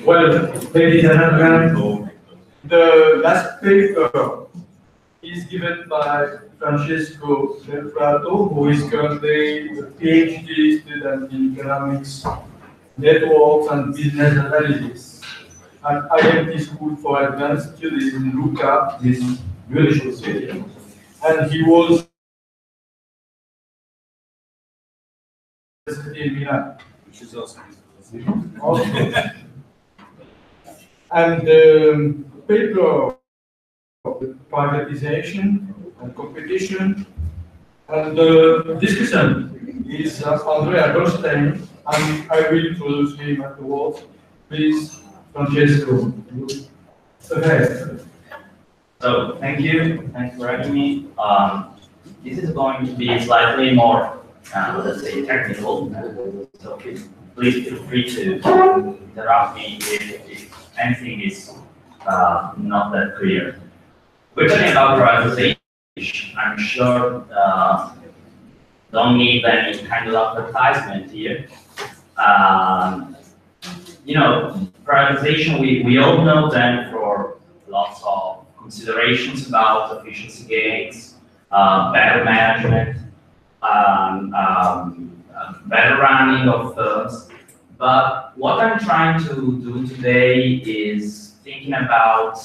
Well, ladies and gentlemen, the last paper is given by Francesco del Prato, who is currently a PhD student in economics, networks, and business analysis at IMT School for Advanced Studies in Lucca, this beautiful city. And he was in Milan, which is awesome. And the paper privatization and competition, and the discussion is Andrea Goldstein, and I will introduce him afterwards. Please, Francesco, go ahead. So, thank you. Thanks for having me. This is going to be slightly more, let's say, technical. So please feel free to interrupt me if anything is not that clear. We're talking about privatization. I'm sure don't need any kind of advertisement here. You know, privatization, we all know them for lots of considerations about efficiency gains, better management, better running of firms. But what I'm trying to do today is thinking about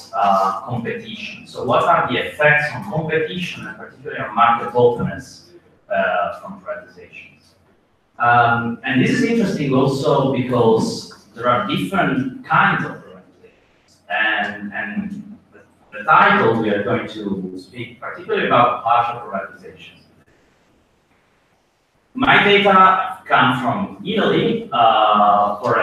competition. So what are the effects on competition, and particularly on market openness from privatizations? And this is interesting also because there are different kinds of privatizations. And the title, we are going to speak particularly about partial privatizations. My data come from Italy for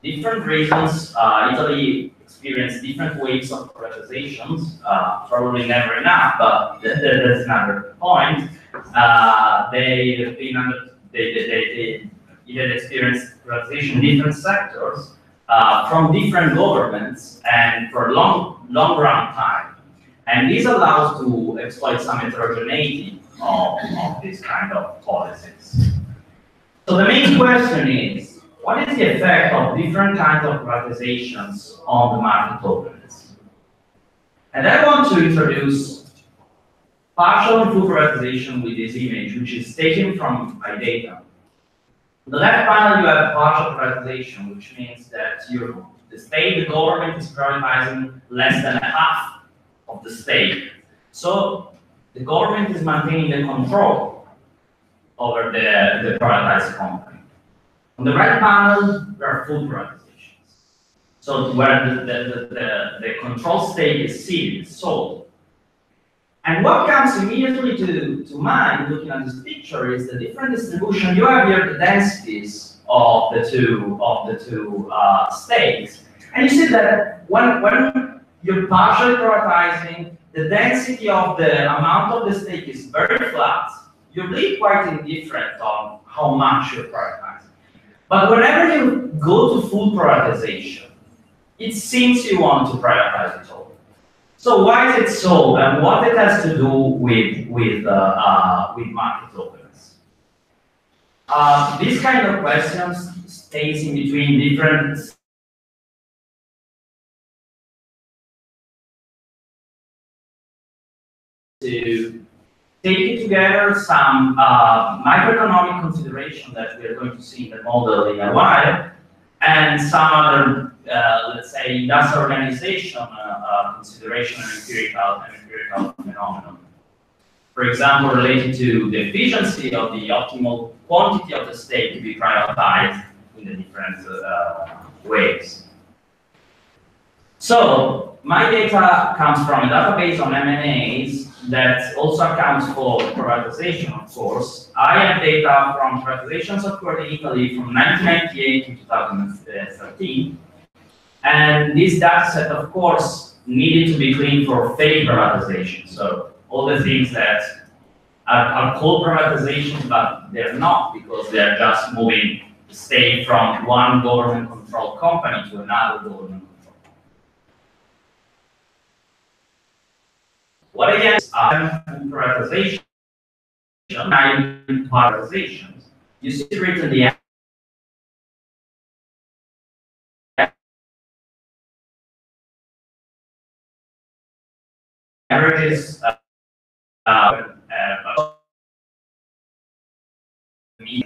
different reasons. Italy experienced different waves of privatizations, probably never enough, but that's another point. Italy experienced privatization in different sectors from different governments and for long run time. And this allows to exploit some heterogeneity of this kind of policies. So the main question is, what is the effect of different kinds of privatizations on the market openness? And I want to introduce partial and full privatization with this image, which is taken from my data. On the left panel, you have partial privatization, which means that the state, the government is privatizing less than half of the stake. So the government is maintaining the control over the privatized company. On the right panel, there are full privatizations. So where the control stake is seized, sold. And what comes immediately to mind, looking at this picture, is the different distribution. You have here the densities of the two stakes, and you see that when you're partially privatizing, the density of the amount of the stake is very flat. You're really quite indifferent on how much you're privatizing. But whenever you go to full privatization, it seems you want to privatize it all. So why is it so, and what it has to do with market openness? These kind of questions stays in between different to take it together some microeconomic consideration that we are going to see in the model in a while, and some other, let's say, industrial organization consideration and empirical phenomenon. For example, related to the efficiency of the optimal quantity of the stake to be privatized in the different ways. So my data comes from a database on M&As that also accounts for privatization, of course. I have data from privatizations occurred in Italy from 1998 to 2013. And this data set, of course, needed to be cleaned for fake privatization. So all the things that are called privatizations, but they're not, because they're just moving the state from one government-controlled company to another government. What again is privatization, privatizations? You see it written the averages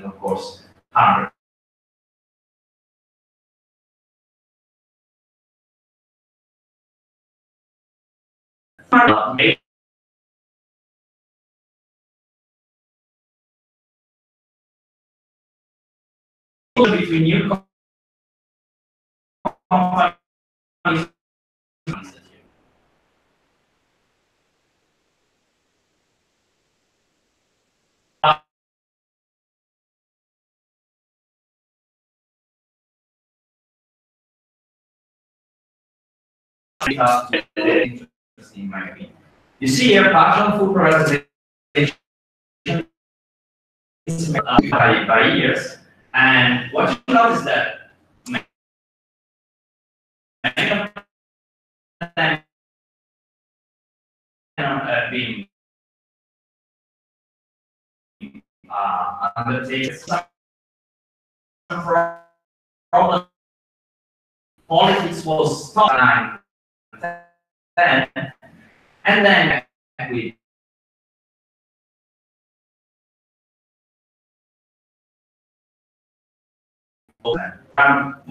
of course, 100. Between new companies. In my opinion. You see here partial full privatization by years, and what you notice is that many of them have been undertaken. Some problem politics was stopped, and then we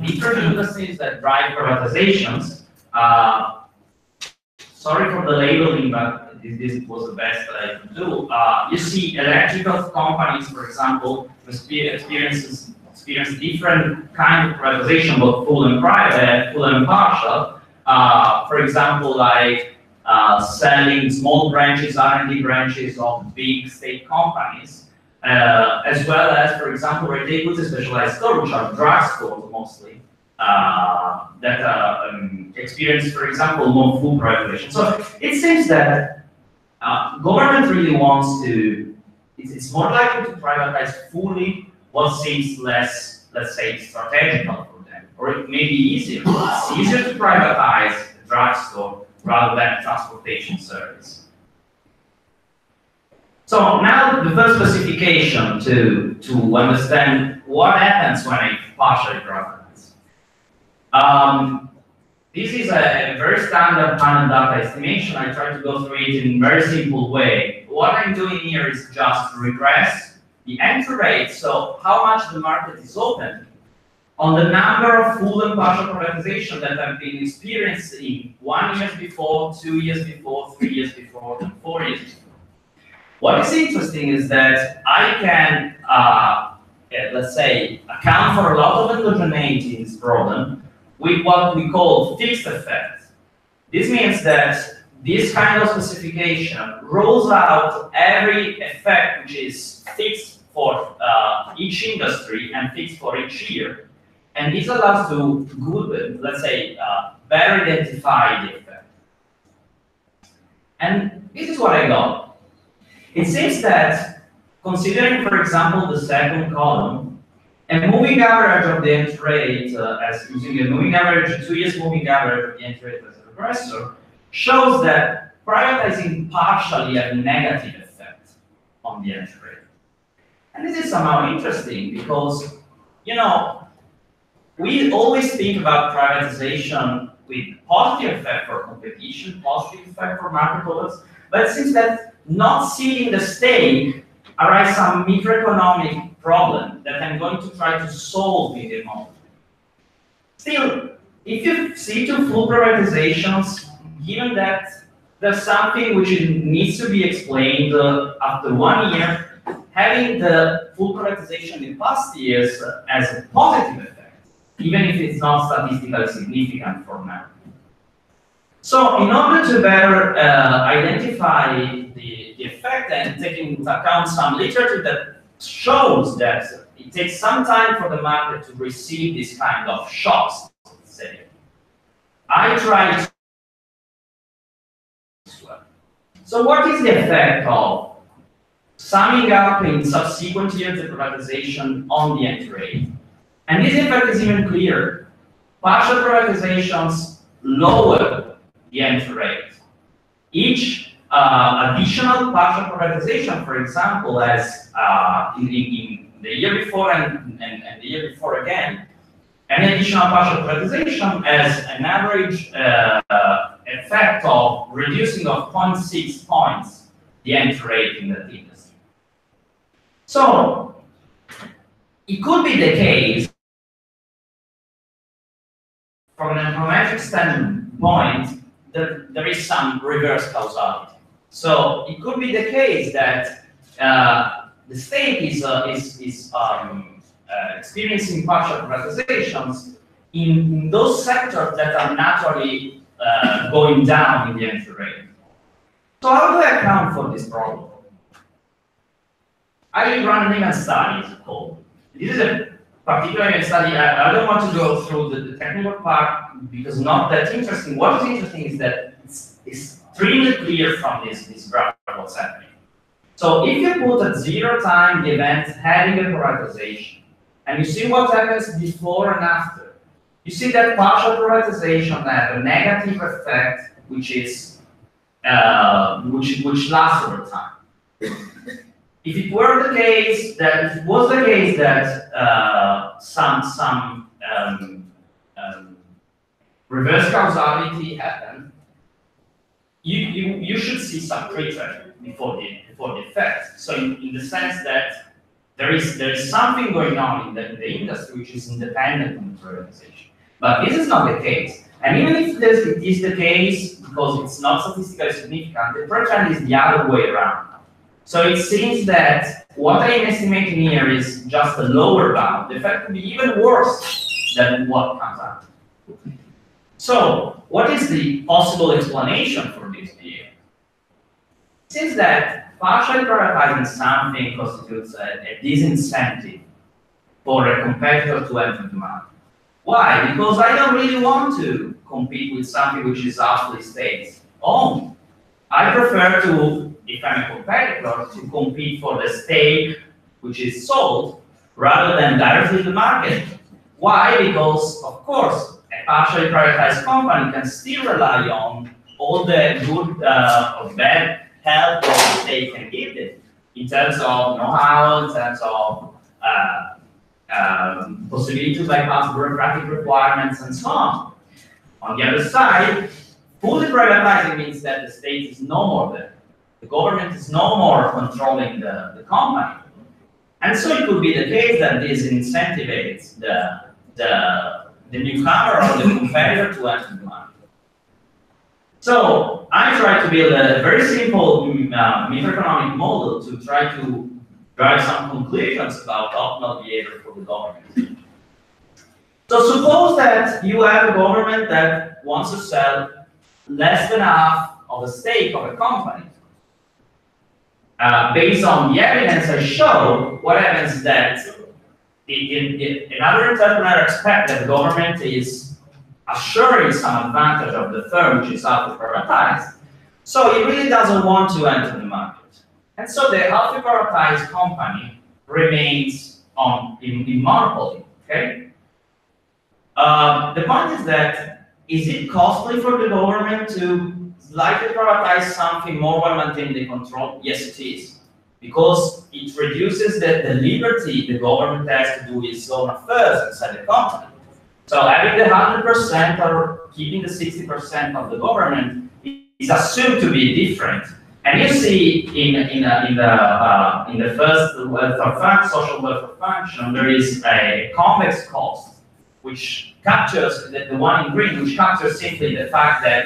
different industries that drive privatizations. Sorry for the labeling, but this was the best that I could do. You see electrical companies, for example, experience different kind of privatization, both full and private, full and partial. For example, like selling small branches, R&D branches of big state companies, as well as, for example, retail goods and specialized stores, which are drugstores mostly, that experience, for example, more full privatization. So it seems that government really wants to, it's more likely to privatize fully what seems less, let's say, strategical for them, or it may be easier. It's easier to privatize a drugstore rather than a transportation service. So now the first specification to understand what happens when I partially privatize. This is a very standard panel data estimation. I try to go through it in a very simple way. What I'm doing here is just regress the entry rate, so how much the market is open, on the number of full and partial privatization that have been experienced in 1 year before, 2 years before, 3 years before, and 4 years before. What is interesting is that I can, let's say, account for a lot of heterogeneity in this problem with what we call fixed effect. This means that this kind of specification rolls out every effect which is fixed for each industry and fixed for each year. And this allows to good, let's say, better identify the effect. And this is what I got. It seems that, considering, for example, the second column, a moving average of the entry rate, as using a moving average, 2 years moving average of the entry rate as a regressor, shows that privatizing partially had a negative effect on the entry rate. And this is somehow interesting because, you know, we always think about privatization with positive effect for competition, positive effect for market products, but it seems that not seeing the stake arises some microeconomic problem that I'm going to try to solve in the moment. Still, if you see two full privatizations, given that there's something which needs to be explained after 1 year, having the full privatization in past years as a positive effect, even if it's not statistically significant for now. So in order to better identify the the effect and taking into account some literature that shows that it takes some time for the market to receive this kind of shocks, let's say. I tried. So what is the effect of summing up in subsequent years the privatization on the entry rate? And this effect is even clearer. Partial privatizations lower the entry rate. Each additional partial privatization, for example, as in the year before and the year before again, an additional partial privatization has an average effect of reducing of 0.6 points the entry rate in that industry. So it could be the case from an econometric standpoint that there is some reverse causality. So it could be the case that the state is experiencing partial privatizations in those sectors that are naturally going down in the entry rate. So how do I account for this problem? I run an event study, it's called. This is a particular event study. I don't want to go through the technical part because it's not that interesting. What is interesting is that it's extremely clear from this graph what's happening. So if you put at 0 time the event having a privatization, and you see what happens before and after, you see that partial privatization have a negative effect, which is which lasts over time. If it were the case that if it was the case that some reverse causality happened, you should see some pre-trend before the effect. So in the sense that there is something going on in the industry which is independent from the privatization. But this is not the case. And even if it is the case, because it's not statistically significant, the pre-trend is the other way around. So it seems that what I am estimating here is just a lower bound. The effect could be even worse than what comes out. So what is the possible explanation for this behavior? It seems that partially privatizing something constitutes a disincentive for a competitor to enter the market. Why? Because I don't really want to compete with something which is absolutely state-owned. I prefer to, if I'm a competitor, to compete for the stake which is sold rather than directly in the market. Why? Because, of course, a partially privatized company can still rely on all the good or bad help that the state can give it in terms of know-how, in terms of possibility to bypass bureaucratic requirements and so on. On the other side, fully privatizing means that the state is no more there. The government is no more controlling the company. And so it could be the case that this incentivates the newcomer or the competitor to enter the market. So I try to build a very simple microeconomic model to try to drive some conclusions about optimal behavior for the government. So suppose that you have a government that wants to sell less than half of a stake of a company. Based on the evidence I show, what happens is that another entrepreneur expects that the government is assuring some advantage of the firm which is half privatized. So he really doesn't want to enter the market. And so the half privatized company remains in monopoly. Okay? The point is that, is it costly for the government to slightly privatize something more while maintaining the control? Yes, it is. Because it reduces the liberty the government has to do its own affairs inside the company. So having the 100% or keeping the 60% of the government is assumed to be different. And you see in the first social welfare function, there is a convex cost, which captures the one in green, which captures simply the fact that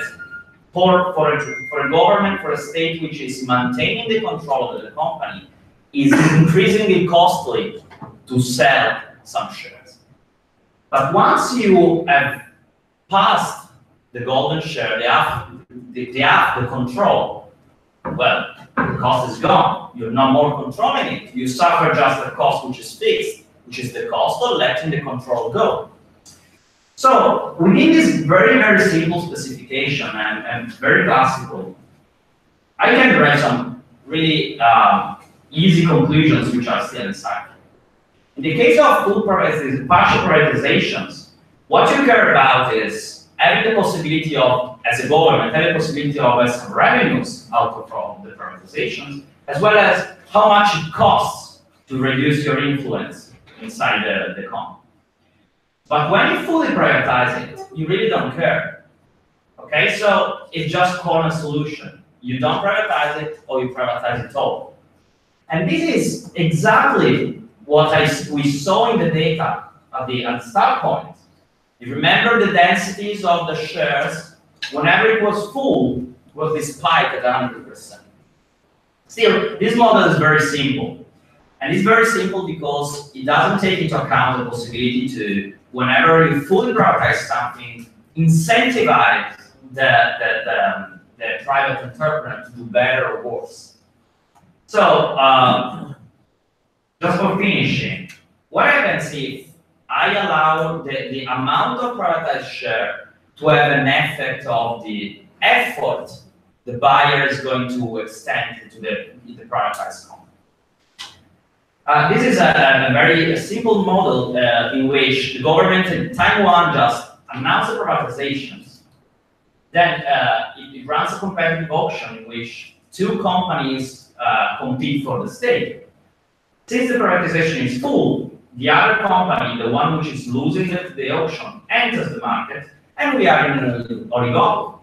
for a government, for a state which is maintaining the control of the company, is increasingly costly to sell some shares. But once you have passed the golden share, they have the control, well, the cost is gone. You're not more controlling it. You suffer just the cost which is fixed, which is the cost of letting the control go. So within this very, very simple specification and very classical, I can derive some really easy conclusions which are still insightful. In the case of full partial privatizations, what you care about is having the possibility of, as a government, having the possibility of having some revenues out of the privatizations, as well as how much it costs to reduce your influence inside the company. But when you fully privatize it, you really don't care. Okay, so it's just corner solution. You don't privatize it, or you privatize it all. And this is exactly what we saw in the data at the start point. You remember the densities of the shares, whenever it was full, was this spike at 100%. Still, this model is very simple. And it's very simple because it doesn't take into account the possibility to, whenever you fully privatize something, incentivize the private entrepreneur to do better or worse. So, just for finishing, what happens if I allow the amount of privatized share to have an effect of the effort the buyer is going to extend to the privatized company? This is a very simple model in which the government in time one just announced the privatizations. Then it runs a competitive auction in which two companies compete for the stake. Since the privatization is full, the other company, the one which is losing the auction, enters the market, and we are in an oligopoly.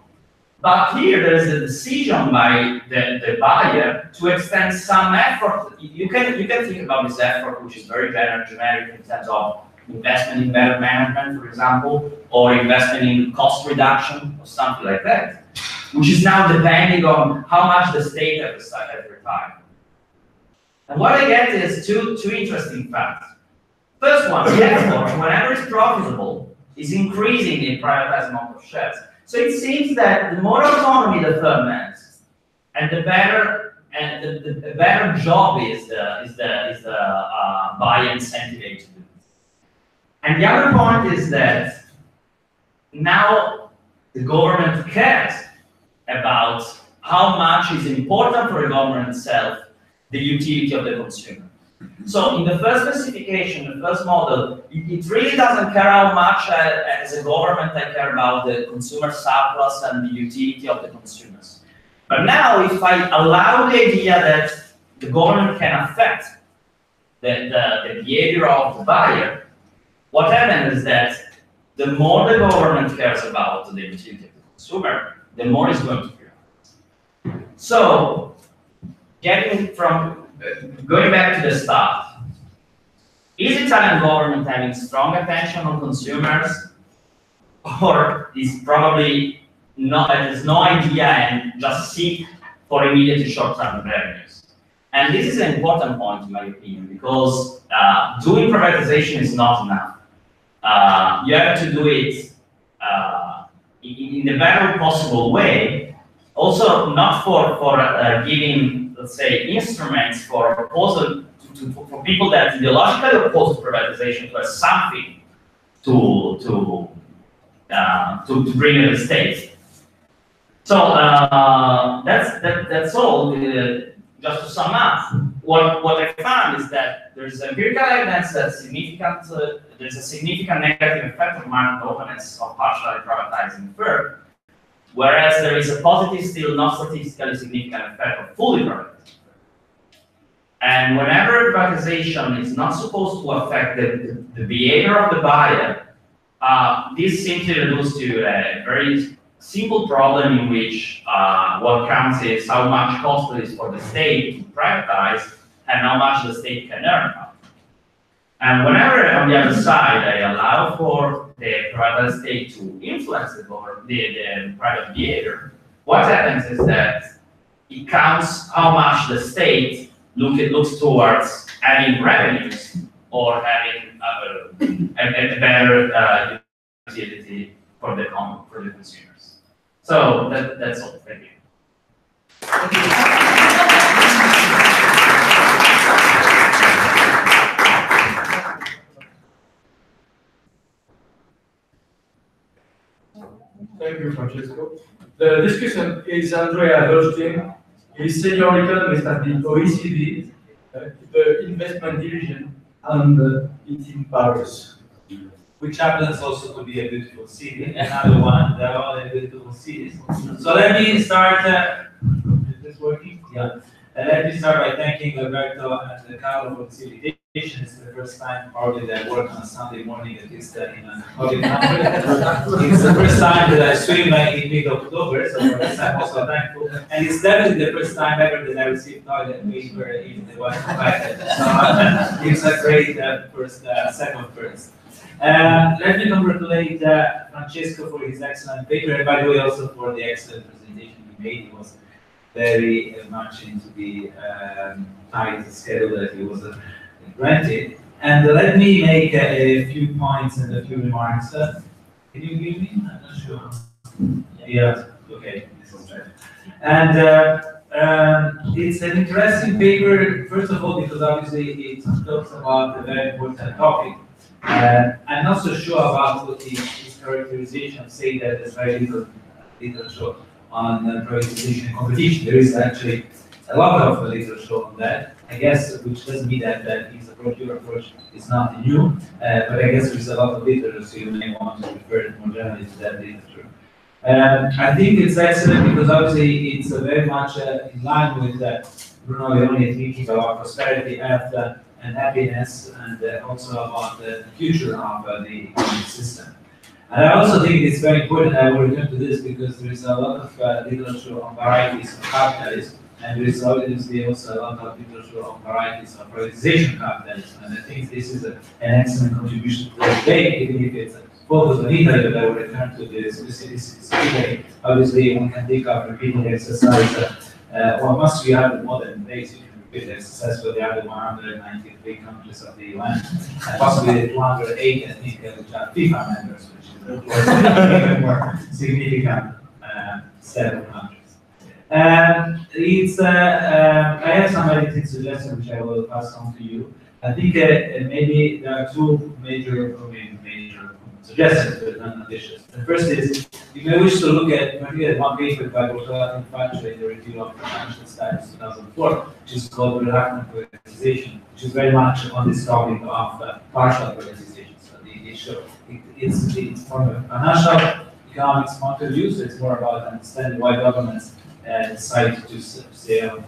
But here there is a decision by the buyer to extend some effort. You can think about this effort, which is very generic in terms of investment in better management, for example, or investment in cost reduction or something like that, which is now depending on how much the state has retired. And what I get is two interesting facts. First one, the effort, whenever it's profitable, is increasing in privatized amount of shares. So it seems that the more autonomy the firm has, and the better job is the buyer incentivate to do. And the other point is that now the government cares about how much is important for the government itself, the utility of the consumer. So in the first specification, the first model, it really doesn't care how much as a government I care about the consumer surplus and the utility of the consumers. But now if I allow the idea that the government can affect the behavior of the buyer, what happens is that the more the government cares about the utility of the consumer, the more it's going to care. So going back to the start, is Italian government having strong attention on consumers, or is probably not, has no idea and just seek for immediate short-term revenues? And this is an important point in my opinion, because doing privatization is not enough. You have to do it in the better possible way, also not for giving, let's say, instruments for proposal for people that ideologically oppose privatization to have something to bring to the state. So that's all. Just to sum up, what I found is that there's empirical evidence that there's a significant negative effect of market openness of partially privatizing firm, whereas there is a positive, still not statistically significant effect of fully privatizing. And whenever privatization is not supposed to affect the behavior of the buyer, this simply reduces to a very simple problem in which what counts is how much cost it is for the state to privatize and how much the state can earn. And whenever on the other side I allow for the private state to influence the private behavior, what happens is that it counts how much the state looks towards having revenues or having a better utility for the consumers. So that's all. Thank you. Thank you, Francesco. The discussion is Andrea Goldstein. He's senior economist at the OECD, the investment division, and it's in Paris. Which happens also to be a beautiful city. Another one, there are all beautiful cities. So let me start. Is this working? Yeah. Let me start by thanking Alberto and Carlo for this invitation. It's the first time probably that I work on a Sunday morning, at least in a COVID country. It's the first time that I swim in mid-October, so for this I'm also thankful. And it's definitely the first time ever that I received toilet paper in the one packet. So it's a great second first. Let me congratulate Francesco for his excellent paper, and by the way also for the excellent presentation he made. He was very much into the tight schedule that he was granted. And let me make a few points and a few remarks. Can you hear me? I'm not sure. Yeah, okay. This is right. And it's an interesting paper, first of all, because obviously it talks about a very important topic. I'm not so sure about what his characterization of saying that there's very little literature on privatization and competition. There is actually a lot of literature on that, I guess, which doesn't mean that his approach, your approach, is not new, but I guess there's a lot of literature, so you may want to refer more generally to that literature. I think it's excellent because obviously it's very much in line with Bruno Leoni thinking about prosperity, health, and happiness, and also about the future of the economic system. And I also think it's very important, I will return to this because there is a lot of literature on varieties of capitalism, and there is obviously also a lot of literature on varieties of privatization capitalism. And I think this is an excellent contribution to the debate, even if it's focused on Italy, but I will return to the specificities of Italy. Obviously, one can think of repeating the exercise, well, once you have the modern days, with the successful the other 193 countries of the UN, and possibly the 208, I think, which are FIFA members, which is an even more significant set of countries. I have some editing suggestions which I will pass on to you. I think maybe there are two major suggestions, but not ambitious. The first is, you may wish to look at particularly one paper by Bortolatti and in the review of financial status 2004, which is called Reluctant Privatization, which is very much on this topic of partial privatization. So it's from a financial economics point of view, so it's more about understanding why governments decide to sell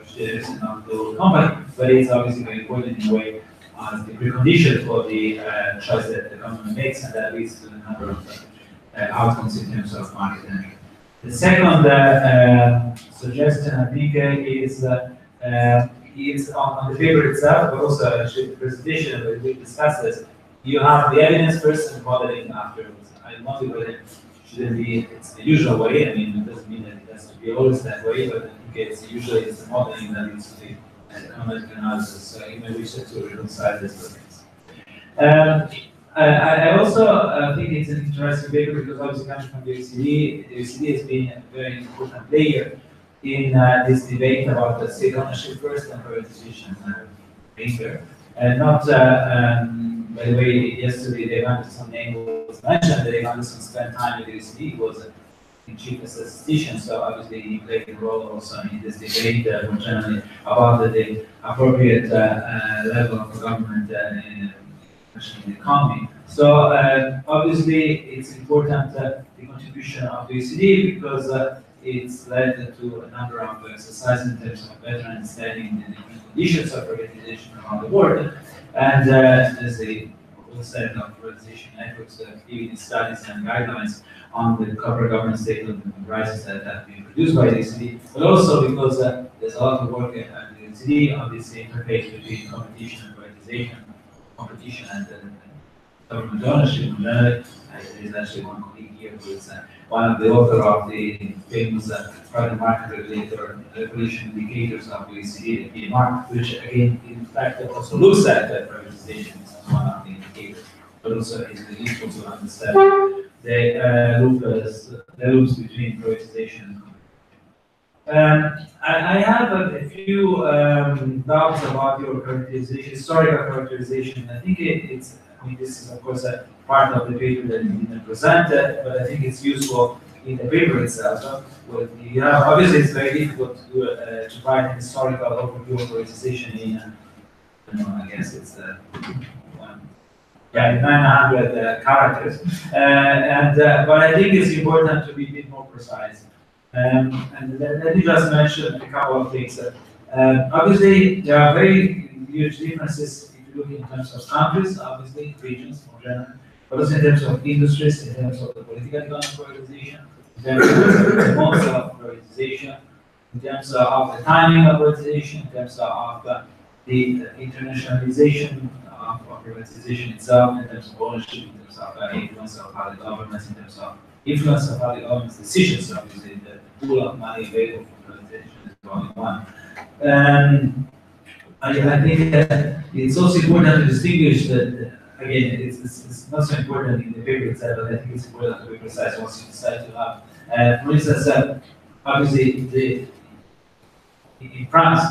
shares in the company, but it's obviously very important in a way as the precondition for the choice that the government makes, and that leads to a number of outcomes in terms of market entry. The second suggestion, I think, is on the paper itself, but also actually the presentation where we discussed this. You have the evidence first and modeling afterwards. I want to shouldn't be it's the usual way. I mean, it doesn't mean that it has to be always that way, but I think it's usually it's the modeling that leads to the economic analysis. So you may wish to reconcile this with this. I also think it's an interesting paper because obviously coming from the OECD has been a very important player in this debate about the state ownership first and privatization later. And not, by the way, yesterday Dave Anderson name was mentioned. Dave Anderson spent time with the OECD, was the chief statistician, so obviously he played a role also in this debate more generally about the appropriate level of government in the economy. So obviously it's important the contribution of the OECD because it's led to a number of exercises in terms of better understanding the different conditions of privatization around the world, and there's a whole set of privatization networks, activity studies and guidelines on the corporate governance statement and prices that have been produced by the OECD, but also because there's a lot of work at the OECD on this interface between competition and privatization, competition and government ownership. There is actually one colleague here who is one of the authors of the famous private market regulation indicators of the OECD, the PMR, which again, in fact, also looks at privatization as one of the indicators, but also is useful to understand the loops between privatization and competition. I have a few doubts about your characterization, historical characterization. I think it's, I mean, this is of course a part of the paper that you didn't present, but I think it's useful in the paper itself. So, well, you know, obviously it's very difficult to do to write an historical overview of privatization in, I guess it's one, yeah, 900 characters. But I think it's important to be a bit more precise. And let me just mention a couple of things. Obviously, there are very huge differences if you look in terms of countries, obviously, regions more general, but also in terms of industries, in terms of the political economic organization, in terms of the modes of privatization, in terms of the timing of privatization, in terms of the internationalization of privatization itself, in terms of ownership, in terms of influence of how the governments, in terms of influence of how the government's decisions, obviously, the pool of money available for privatization is only one. I think that it's also important to distinguish that, again, it's not so important in the paper itself, but I think it's important to be precise once you decide to have. For instance, obviously, in France,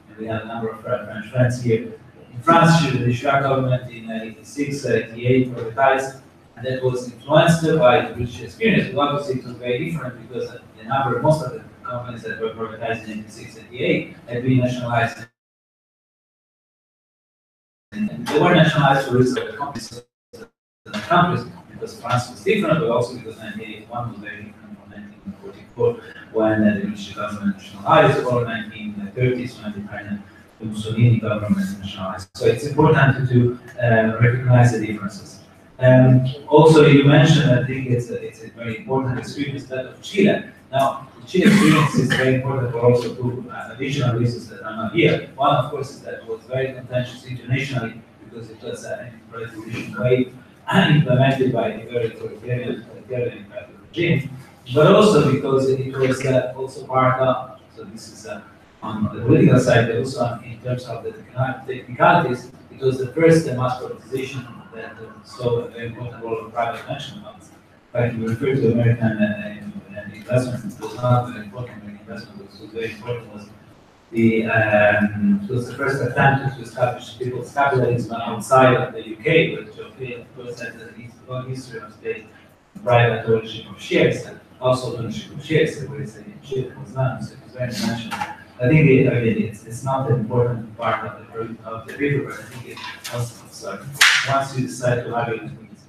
and we have a number of French friends here, in France, the Chirac government in 86, 88 privatized, and that was influenced by the British experience. But obviously, it was very different because most of the companies that were privatized in 86, 88 had been nationalized. And they were nationalized for reasons of the companies and the countries, because France was different, but also because 1981 was very different from 1944, when the British government nationalized, or 1930s when the Mussolini government nationalized. So it's important to recognize the differences. Also, you mentioned, I think it's a very important experience, that of Chile. Now, the Chile experience is very important for also two additional reasons that are not here. One, of course, is that it was very contentious internationally because it was an revolution wave implemented by a very authoritarian regime, but also because it was also part of, so this is on the political side, but also in terms of the technicalities, it was the first mass privatization that saw a very important role of private pension funds. In fact, you refer to American investment, it was not very important American investment, what was very important was it was the first attempt to establish people's capitalism outside of the UK, but the UK, of course, has a long history of state private ownership of shares, and also ownership of shares, where it's in Chile was none, so it was very mentioned. I think it's not an important part of the paper, but I think it also, sorry, once you decide to have it, I think it's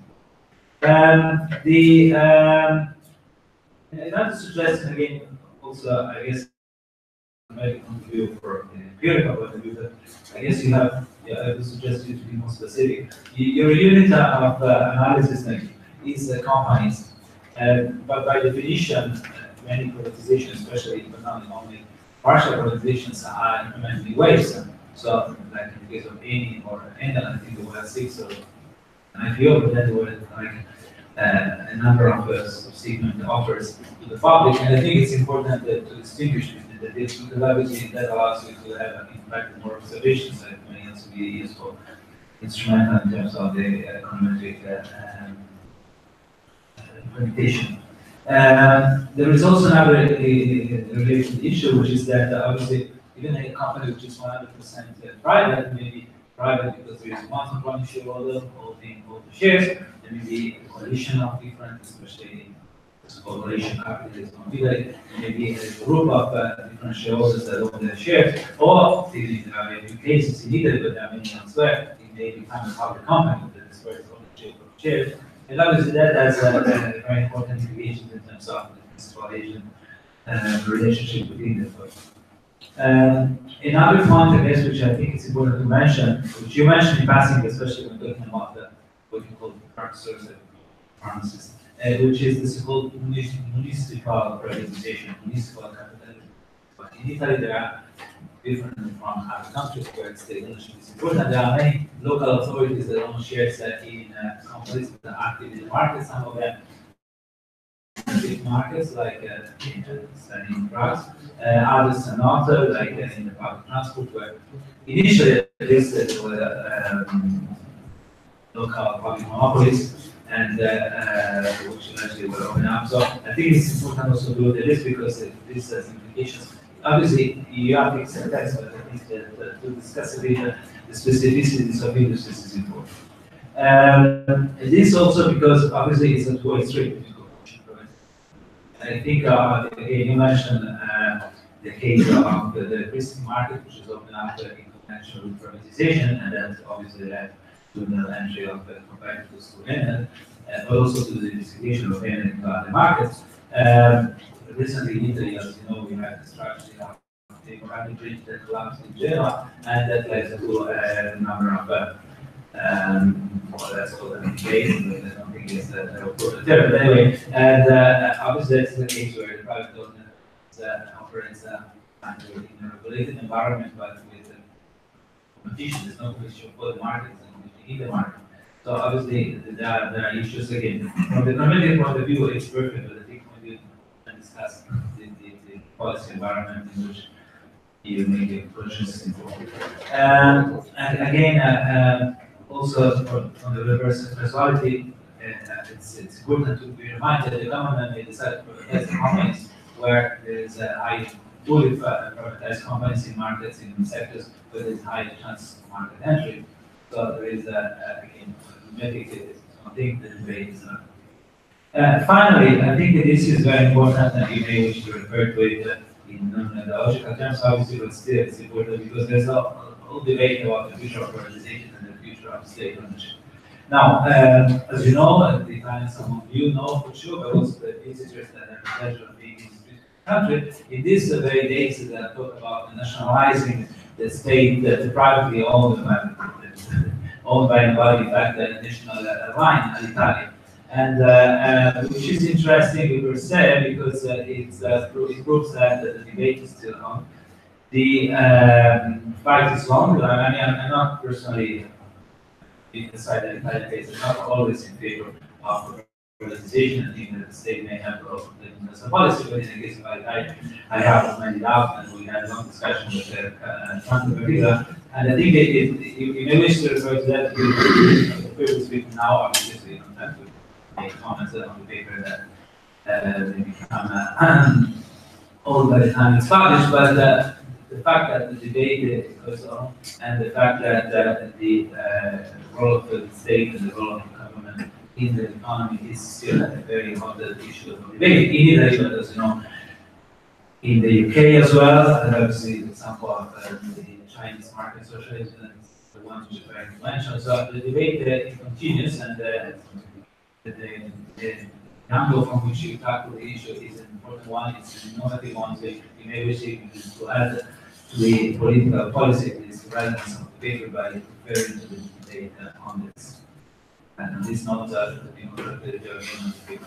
another suggestion again, also I guess maybe point of view for the empirical point of view, but I guess you have, I would suggest you to be more specific. Your unit of analysis is companies, but by definition, many privatizations, especially but not only partial privatizations, are implemented in waves. So, like in the case of Eni or Enel, I think there were 6 or an IPO, but then there were like a number of subsequent offers to the public, and I think it's important to distinguish between the two, because obviously that allows you to have, in fact, more observations that may also be useful instrumental in terms of the econometric implementation. There is also another related issue, which is that obviously even a company which is 100% private may be private because there is one controlling shareholder holding all the shares. There may be a coalition of different, especially coalition capitalism, maybe a group of different shareholders that own the shares, or there are a few cases in Italy, but there are many elsewhere. It may become a public company that is very ownership of shares. And obviously that has a very important implications in terms of the principal agent relationship within the firm. Another point, I guess, which I think is important to mention, which you mentioned in passing, especially when talking about what you call pharmacists, which is the so-called municipal privatization, municipal capitalism. But in Italy, there are different from other countries where state ownership is important. There are many local authorities that own shares in companies that are active in the market. Some of them big markets like in drugs, others are not, like in the public transport, where initially there were local public monopolies, and which eventually will open up. So I think it's important also to look at this because this has implications. Obviously, you have to accept that, but I think that to discuss a bit the specificities of industries is important. This also because obviously it's a two-way street. I think again, you mentioned the case of the risk market, which is open up in connection with privatization, and that obviously led to the entry of competitors to Enel, but also to the distribution of Enel into other markets. Recently in Italy, as you know, we had the strategy of the Morandi Bridge that collapsed in Genoa, and that led to a number of well, that's called an case, but I don't think it's a term. But anyway, and obviously that's the case where the private government operates in a regulated environment, but with competition. There's no competition for the market, there's no competition in the market. So obviously there are issues again. From the economic point of view, it's perfect, but I think when you discuss the policy environment in which you make a purchase involved. And again, also on the reverse causality, it's important to be reminded that the government may decide to privatize the companies where there is a high, fully privatized companies in markets, in sectors where there is high chance of market entry. So there is again, mitigated something that debate is not. Finally, I think that this is very important, and you may wish to refer to it in non-ideological terms, obviously, but still it's important because there's a whole debate about the future of privatization and the future of state ownership. Now, as you know, the Italians, some of you know for sure, but also the visitors that have the pleasure of being in the country, in these very days that talk about nationalizing the state that is privately owned by nobody, in fact, the national line, Alitalia. And which is interesting per se because it proves that the debate is still on. The fight is long. I mean, I'm not personally inside the Italian case. I'm not always in favor of privatization. I think that the state may have some policy, but in the case of I have many doubts, and we had a long discussion with Trump in particular. And I think you may wish to refer to that the previous week now, obviously, you don't have to make comments on the paper that they become old by the time it's published, but the fact that the debate goes on, and the fact that the role of the state and the role of the government in the economy is still a very hot issue of debate in Italy, but as you know, in the UK as well, and obviously the example of the Chinese market socialism, the ones which are very influential. So the debate continues, and the angle from which you tackle the issue is an important one. It's an innovative one. So you may wish to add to the political policy is the relevance of the paper by referring to the debate on this. And this note, the paper.